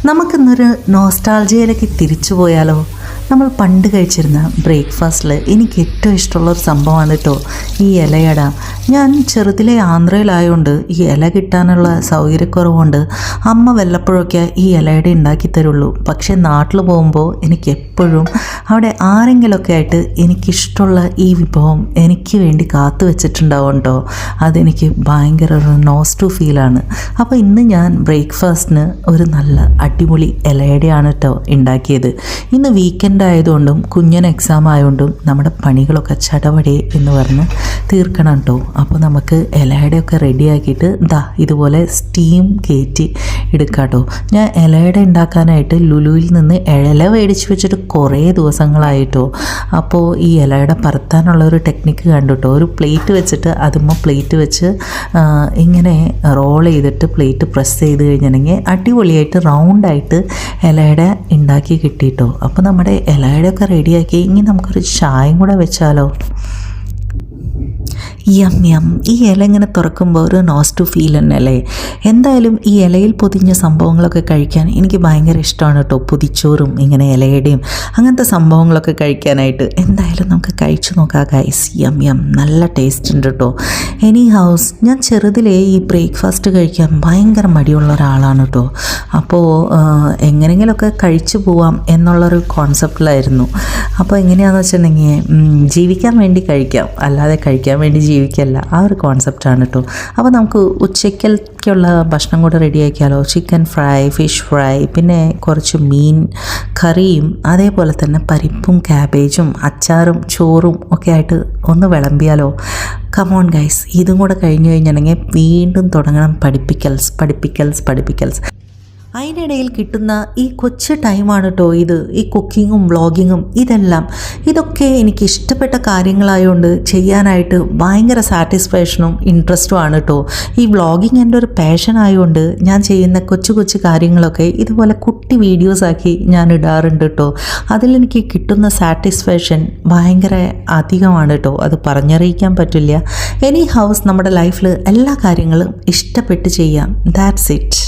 നമുക്കിന്നൊരു നോസ്റ്റാൾജിയയിലേക്ക് തിരിച്ചു പോയാലോ? നമ്മൾ പണ്ട് കഴിച്ചിരുന്ന ബ്രേക്ക്ഫാസ്റ്റിൽ എനിക്ക് ഏറ്റവും ഇഷ്ടമുള്ളൊരു സംഭവമാണ് കേട്ടോ ഈ ഇലയട. ഞാൻ ചെറുതിലെ ആന്ധ്രയിലായതുകൊണ്ട് ഈ ഇല കിട്ടാനുള്ള സൗകര്യക്കുറവുകൊണ്ട് അമ്മ വല്ലപ്പോഴൊക്കെ ഈ ഇലയട ഉണ്ടാക്കി തരുള്ളൂ. പക്ഷേ നാട്ടിൽ പോകുമ്പോൾ എനിക്ക് എപ്പോഴും അവിടെ ആരെങ്കിലുമൊക്കെ ആയിട്ട് എനിക്കിഷ്ടമുള്ള ഈ വിഭവം എനിക്ക് വേണ്ടി കാത്തു വെച്ചിട്ടുണ്ടാവും കേട്ടോ. അതെനിക്ക് ഭയങ്കര ഒരു നോസ്റ്റു ഫീലാണ്. അപ്പോൾ ഇന്ന് ഞാൻ ബ്രേക്ക്ഫാസ്റ്റിന് ഒരു നല്ല അടിപൊളി ഇലയടയാണ് കേട്ടോ ഉണ്ടാക്കിയത്. ഇന്ന് വീക്കെൻഡ് ആയതുകൊണ്ടും കുഞ്ഞിന് എക്സാം ആയതുകൊണ്ടും നമ്മുടെ പണികളൊക്കെ ചടപടേ എന്ന് പറഞ്ഞ് തീർക്കണം കേട്ടോ. അപ്പോൾ നമുക്ക് ഇലയുടെയൊക്കെ റെഡിയാക്കിയിട്ട് ഇതുപോലെ സ്റ്റീം കയറ്റി എടുക്കാം കേട്ടോ. ഞാൻ ഇലയുടെ ഉണ്ടാക്കാനായിട്ട് ലുലുവിൽ നിന്ന് ഇല മേടിച്ച് വെച്ചിട്ട് കുറേ ദിവസങ്ങളായിട്ടോ. അപ്പോൾ ഈ ഇലയുടെ പരത്താനുള്ളൊരു ടെക്നിക്ക് കണ്ടു കേട്ടോ. ഒരു പ്ലേറ്റ് വെച്ചിട്ട് അതുമ്പോൾ പ്ലേറ്റ് വെച്ച് ഇങ്ങനെ റോൾ ചെയ്തിട്ട് പ്ലേറ്റ് പ്രസ് ചെയ്ത് കഴിഞ്ഞിട്ടുണ്ടെങ്കിൽ അടിപൊളിയായിട്ട് റൗണ്ടായിട്ട് ഇലയുടെ ഉണ്ടാക്കി കിട്ടിയിട്ടോ. അപ്പോൾ നമ്മുടെ ഇലയുടെയൊക്കെ റെഡിയാക്കി ഇനി നമുക്കൊരു ചായയും കൂടെ വെച്ചാലോ? യം ഈ ഇല ഇങ്ങനെ തുറക്കുമ്പോൾ ഒരു നോസ്റ്റു ഫീൽ തന്നെയല്ലേ. എന്തായാലും ഈ ഇലയിൽ പൊതിഞ്ഞ സംഭവങ്ങളൊക്കെ കഴിക്കാൻ എനിക്ക് ഭയങ്കര ഇഷ്ടമാണ് കേട്ടോ. പൊതിച്ചോറും ഇങ്ങനെ ഇലയുടെയും അങ്ങനത്തെ സംഭവങ്ങളൊക്കെ കഴിക്കാനായിട്ട് എന്തായാലും നമുക്ക് കഴിച്ചു നോക്കാം ഗൈസ്. യം നല്ല ടേസ്റ്റ് ഉണ്ട് കേട്ടോ. എനി ഹൗസ് ഞാൻ ചെറുതിലേ ഈ ബ്രേക്ക്ഫാസ്റ്റ് കഴിക്കാൻ ഭയങ്കര മടിയുള്ള ഒരാളാണ് കേട്ടോ. അപ്പോൾ എങ്ങനെയെങ്കിലുമൊക്കെ കഴിച്ചു പോവാം എന്നുള്ളൊരു കോൺസെപ്റ്റിലായിരുന്നു. അപ്പോൾ എങ്ങനെയാണെന്ന് വെച്ചിട്ടുണ്ടെങ്കിൽ ജീവിക്കാൻ വേണ്ടി കഴിക്കാം, അല്ലാതെ കഴിക്കാൻ വേണ്ടി ജീവിക്കല്ല, ആ ഒരു കോൺസെപ്റ്റാണ് കേട്ടോ. അപ്പോൾ നമുക്ക് ഉച്ചയ്ക്കുള്ള ഭക്ഷണം കൂടെ റെഡിയാക്കിയാലോ? ചിക്കൻ ഫ്രൈ, ഫിഷ് ഫ്രൈ, പിന്നെ കുറച്ച് മീൻ കറിയും അതേപോലെ തന്നെ പരിപ്പും ക്യാബേജും അച്ചാറും ചോറും ഒക്കെ ആയിട്ട് ഒന്ന് വിളമ്പിയാലോ? കമോൺ ഗൈസ്, ഇതും കൂടെ കഴിഞ്ഞു കഴിഞ്ഞിട്ടുണ്ടെങ്കിൽ വീണ്ടും തുടങ്ങണം പഠിപ്പിക്കൽസ്. അതിനിടയിൽ കിട്ടുന്ന ഈ കൊച്ചു ടൈമാണ് കേട്ടോ ഇത്. ഈ കുക്കിങ്ങും വ്ളോഗിങ്ങും ഇതൊക്കെ എനിക്ക് ഇഷ്ടപ്പെട്ട കാര്യങ്ങളായതുകൊണ്ട് ചെയ്യാനായിട്ട് ഭയങ്കര സാറ്റിസ്ഫാക്ഷനും ഇൻട്രസ്റ്റും ആണ് കേട്ടോ. ഈ വ്ളോഗിങ് എൻ്റെ ഒരു പാഷൻ ആയതുകൊണ്ട് ഞാൻ ചെയ്യുന്ന കൊച്ചു കാര്യങ്ങളൊക്കെ ഇതുപോലെ കുട്ടി വീഡിയോസാക്കി ഞാൻ ഇടാറുണ്ട് കേട്ടോ. അതിലെനിക്ക് കിട്ടുന്ന സാറ്റിസ്ഫാക്ഷൻ ഭയങ്കര അധികമാണ് കേട്ടോ. അത് പറഞ്ഞറിയിക്കാൻ പറ്റില്ല. എനി ഹൗസ് നമ്മുടെ ലൈഫിൽ എല്ലാ കാര്യങ്ങളും ഇഷ്ടപ്പെട്ട് ചെയ്യാം. That's it.